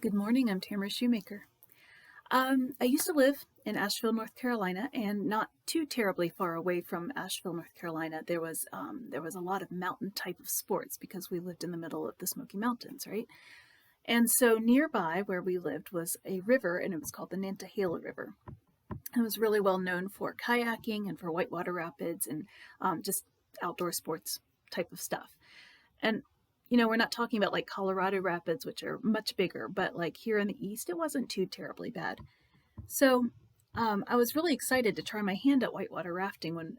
Good morning, I'm Tamara Shoemaker. I used to live in Asheville, North Carolina, and not too terribly far away from Asheville, North Carolina, there was a lot of mountain type of sports because we lived in the middle of the Smoky Mountains, right? And so nearby where we lived was a river, and it was called the Nantahala River. It was really well known for kayaking and for whitewater rapids and just outdoor sports type of stuff. And we're not talking about like Colorado Rapids, which are much bigger, but like here in the East, it wasn't too terribly bad. So I was really excited to try my hand at whitewater rafting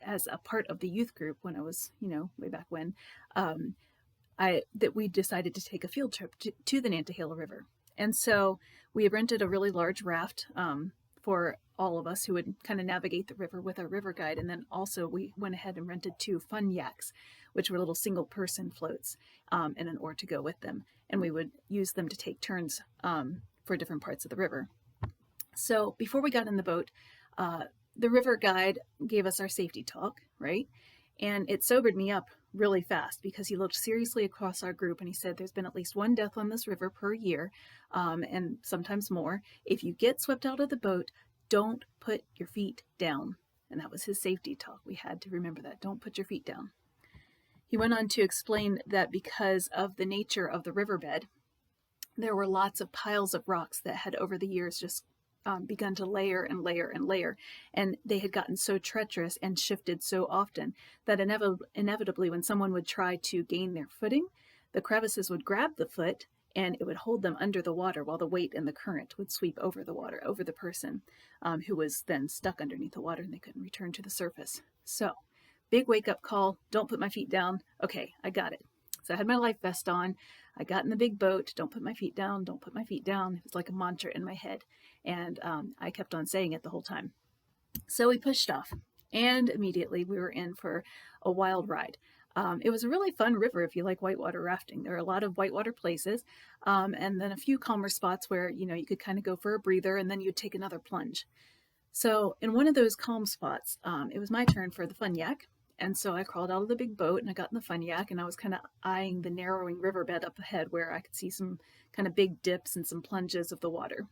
as a part of the youth group when I was, way back when, that we decided to take a field trip to the Nantahala River. And so we had rented a really large raft for all of us who would kind of navigate the river with our river guide. And then also we went ahead and rented 2 fun yaks, which were little single person floats and an oar to go with them. And we would use them to take turns for different parts of the river. So before we got in the boat, the river guide gave us our safety talk, right? And it sobered me up really fast because he looked seriously across our group and he said, there's been at least 1 death on this river per year, and sometimes more. If you get swept out of the boat, don't put your feet down. And that was his safety talk. We had to remember that. Don't put your feet down. He went on to explain that because of the nature of the riverbed, there were lots of piles of rocks that had over the years just begun to layer and layer and layer. And they had gotten so treacherous and shifted so often that inevitably when someone would try to gain their footing, the crevices would grab the foot and it would hold them under the water while the weight and the current would sweep over the water, over the person who was then stuck underneath the water and they couldn't return to the surface. So, big wake-up call, don't put my feet down. Okay, I got it. So I had my life vest on. I got in the big boat, don't put my feet down, don't put my feet down. It was like a mantra in my head. And I kept on saying it the whole time. So we pushed off and immediately we were in for a wild ride. It was a really fun river if you like whitewater rafting. There are a lot of whitewater places and then a few calmer spots where, you could kind of go for a breather and then you'd take another plunge. So in one of those calm spots, it was my turn for the fun yak. And so I crawled out of the big boat and I got in the fun yak and I was kind of eyeing the narrowing riverbed up ahead where I could see some kind of big dips and some plunges of the water.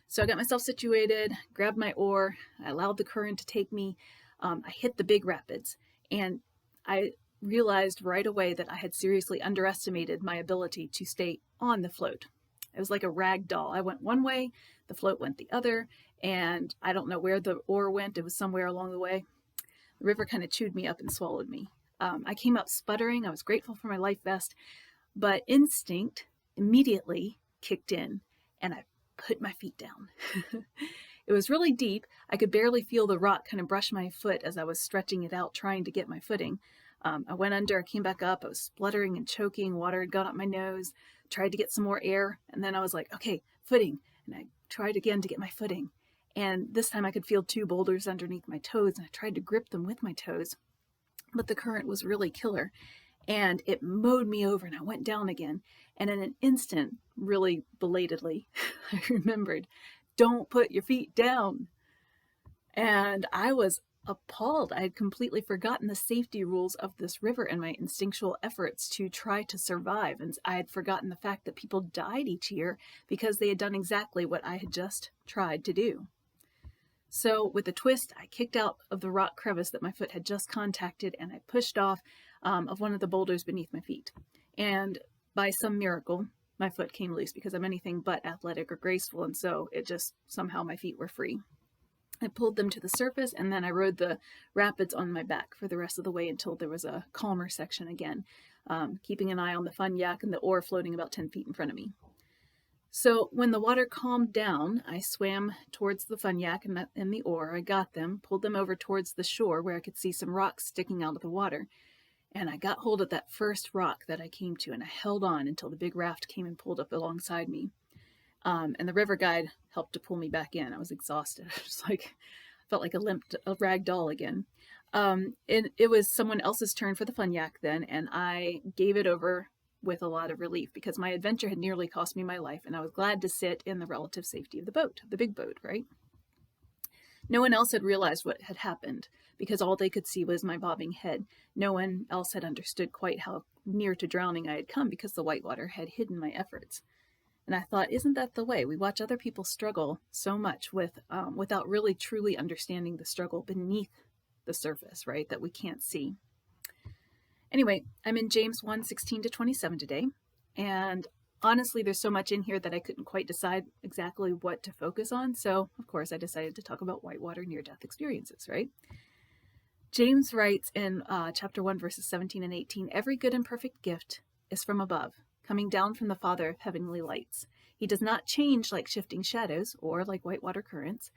So I got myself situated, grabbed my oar, I allowed the current to take me. I hit the big rapids and I realized right away that I had seriously underestimated my ability to stay on the float. It was like a rag doll. I went one way, the float went the other, and I don't know where the oar went. It was somewhere along the way. The river kind of chewed me up and swallowed me. I came up sputtering. I was grateful for my life vest, but instinct immediately kicked in and I put my feet down. It was really deep. I could barely feel the rock kind of brush my foot as I was stretching it out, trying to get my footing. I went under, I came back up, I was spluttering and choking, water had gone up my nose, tried to get some more air, and then I was like, okay, footing. And I tried again to get my footing. And this time I could feel 2 boulders underneath my toes, and I tried to grip them with my toes, but the current was really killer. And it mowed me over and I went down again. And in an instant, really belatedly, I remembered, don't put your feet down. And I was appalled. I had completely forgotten the safety rules of this river and my instinctual efforts to try to survive. And I had forgotten the fact that people died each year because they had done exactly what I had just tried to do. So with a twist, I kicked out of the rock crevice that my foot had just contacted and I pushed off of one of the boulders beneath my feet. And by some miracle, my foot came loose because I'm anything but athletic or graceful. And so it just, somehow my feet were free. I pulled them to the surface and then I rode the rapids on my back for the rest of the way until there was a calmer section again, keeping an eye on the fun yak and the oar floating about 10 feet in front of me. So when the water calmed down, I swam towards the fun yak and the oar. I got them, pulled them over towards the shore where I could see some rocks sticking out of the water. And I got hold of that first rock that I came to and I held on until the big raft came and pulled up alongside me. And the river guide helped to pull me back in. I was exhausted. I was like, felt like a rag doll again. It was someone else's turn for the fun yak then, and I gave it over with a lot of relief because my adventure had nearly cost me my life, and I was glad to sit in the relative safety of the boat, the big boat, right? No one else had realized what had happened because all they could see was my bobbing head. No one else had understood quite how near to drowning I had come because the whitewater had hidden my efforts. And I thought, isn't that the way? We watch other people struggle so much without really truly understanding the struggle beneath the surface, right? That we can't see. Anyway, I'm in James 1:16-27 today. And honestly, there's so much in here that I couldn't quite decide exactly what to focus on. So, of course, I decided to talk about whitewater near-death experiences, right? James writes in chapter 1, verses 17 and 18, "Every good and perfect gift is from above, coming down from the Father of heavenly lights. He does not change like shifting shadows or like whitewater currents.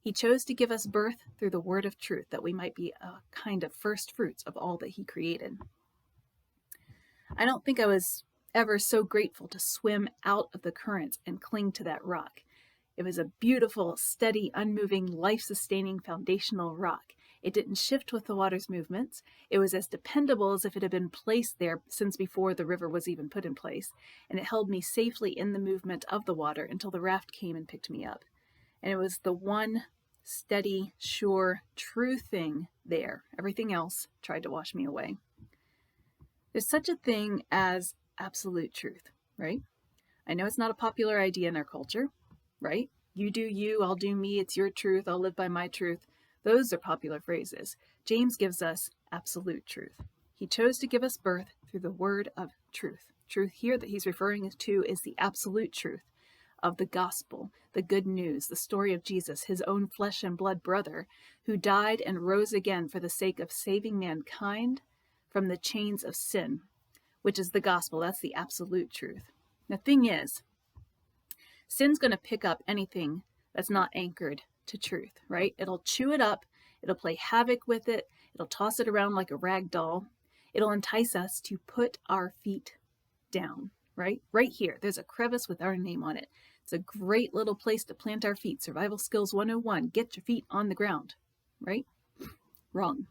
He chose to give us birth through the word of truth, that we might be a kind of first fruits of all that he created." I don't think I was ever so grateful to swim out of the currents and cling to that rock. It was a beautiful, steady, unmoving, life-sustaining, foundational rock. It didn't shift with the water's movements. It was as dependable as if it had been placed there since before the river was even put in place, and it held me safely in the movement of the water until the raft came and picked me up. And it was the one steady, sure, true thing there. Everything else tried to wash me away. There's such a thing as absolute truth, right? I know it's not a popular idea in our culture, right? You do you, I'll do me, it's your truth, I'll live by my truth. Those are popular phrases. James gives us absolute truth. He chose to give us birth through the word of truth. Truth here that he's referring to is the absolute truth of the gospel, the good news, the story of Jesus, his own flesh and blood brother, who died and rose again for the sake of saving mankind from the chains of sin, which is the gospel. That's the absolute truth. The thing is, sin's going to pick up anything that's not anchored to truth, right? It'll chew it up. It'll play havoc with it. It'll toss it around like a rag doll. It'll entice us to put our feet down, right? Right here, there's a crevice with our name on it. It's a great little place to plant our feet. Survival Skills 101, get your feet on the ground, right? Wrong.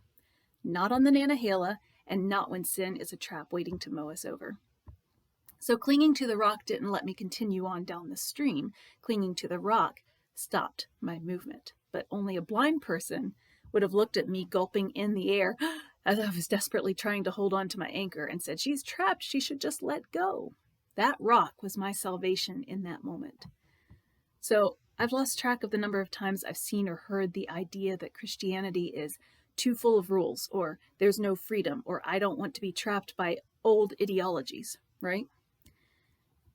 Not on the Nantahala, and not when sin is a trap waiting to mow us over. So clinging to the rock didn't let me continue on down the stream. Clinging to the rock stopped my movement. But only a blind person would have looked at me gulping in the air as I was desperately trying to hold on to my anchor and said, "She's trapped, she should just let go." That rock was my salvation in that moment. So I've lost track of the number of times I've seen or heard the idea that Christianity is too full of rules, or there's no freedom, or I don't want to be trapped by old ideologies, right?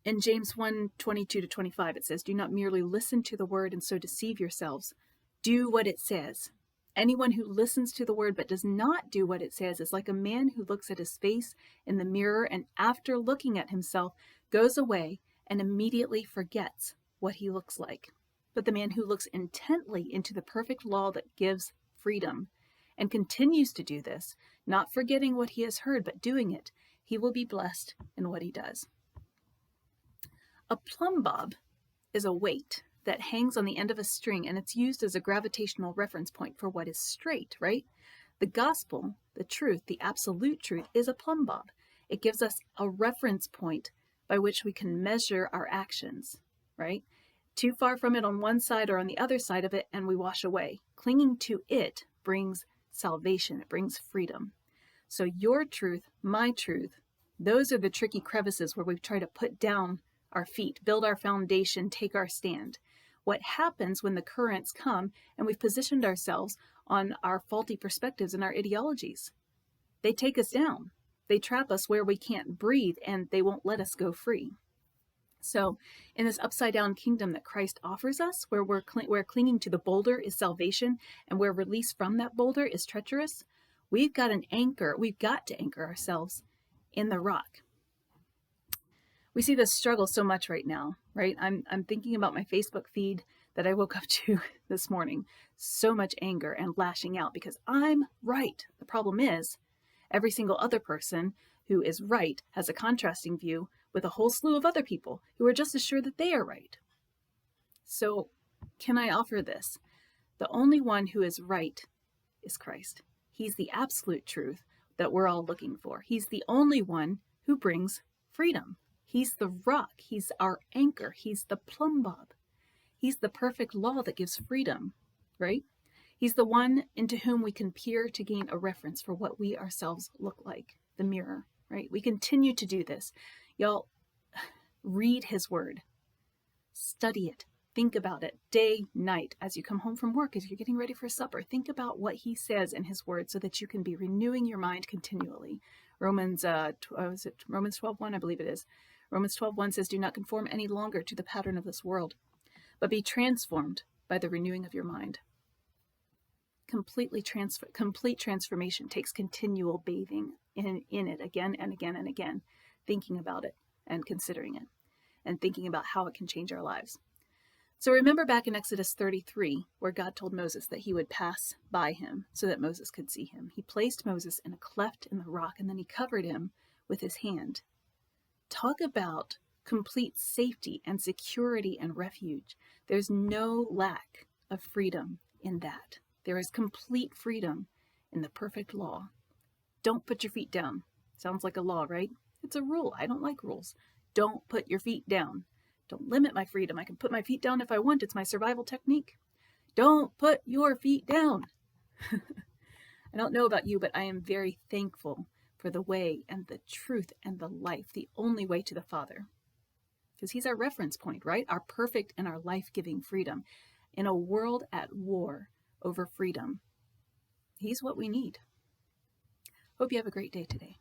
In James 1:22-25, it says, "Do not merely listen to the word and so deceive yourselves. Do what it says. Anyone who listens to the word but does not do what it says is like a man who looks at his face in the mirror and after looking at himself goes away and immediately forgets what he looks like. But the man who looks intently into the perfect law that gives freedom and continues to do this, not forgetting what he has heard, but doing it, he will be blessed in what he does." A plumb bob is a weight that hangs on the end of a string, and it's used as a gravitational reference point for what is straight, right? The gospel, the truth, the absolute truth, is a plumb bob. It gives us a reference point by which we can measure our actions, right? Too far from it on one side or on the other side of it, and we wash away. Clinging to it brings salvation. It brings freedom. So your truth, my truth, those are the tricky crevices where we try to put down our feet, build our foundation, take our stand. What happens when the currents come and we've positioned ourselves on our faulty perspectives and our ideologies? They take us down. They trap us where we can't breathe, and they won't let us go free. So in this upside down kingdom that Christ offers us, where clinging to the boulder is salvation and where release from that boulder is treacherous, we've got to anchor ourselves in the rock. We see this struggle so much right now, right? I'm thinking about my Facebook feed that I woke up to this morning. So much anger and lashing out because I'm right. The problem is every single other person who is right has a contrasting view with a whole slew of other people who are just as sure that they are right. So can I offer this? The only one who is right is Christ. He's the absolute truth that we're all looking for. He's the only one who brings freedom. He's the rock. He's our anchor. He's the plumb bob. He's the perfect law that gives freedom, right? He's the one into whom we can peer to gain a reference for what we ourselves look like, the mirror, right? We continue to do this. Y'all, read his word, study it, think about it day, night, as you come home from work, as you're getting ready for supper. Think about what he says in his word so that you can be renewing your mind continually. Romans 12:1, I believe it is. Romans 12:1 says, "Do not conform any longer to the pattern of this world, but be transformed by the renewing of your mind." Complete transformation takes continual bathing in it again and again and again, thinking about it and considering it and thinking about how it can change our lives. So remember back in Exodus 33, where God told Moses that he would pass by him so that Moses could see him. He placed Moses in a cleft in the rock, and then he covered him with his hand. Talk about complete safety and security and refuge. There's no lack of freedom in that. There is complete freedom in the perfect law. Don't put your feet down. Sounds like a law, right? It's a rule. I don't like rules. Don't put your feet down. Don't limit my freedom. I can put my feet down if I want. It's my survival technique. Don't put your feet down. I don't know about you, but I am very thankful for the way and the truth and the life, the only way to the Father. Because he's our reference point, right? Our perfect and our life-giving freedom. In a world at war over freedom, he's what we need. Hope you have a great day today.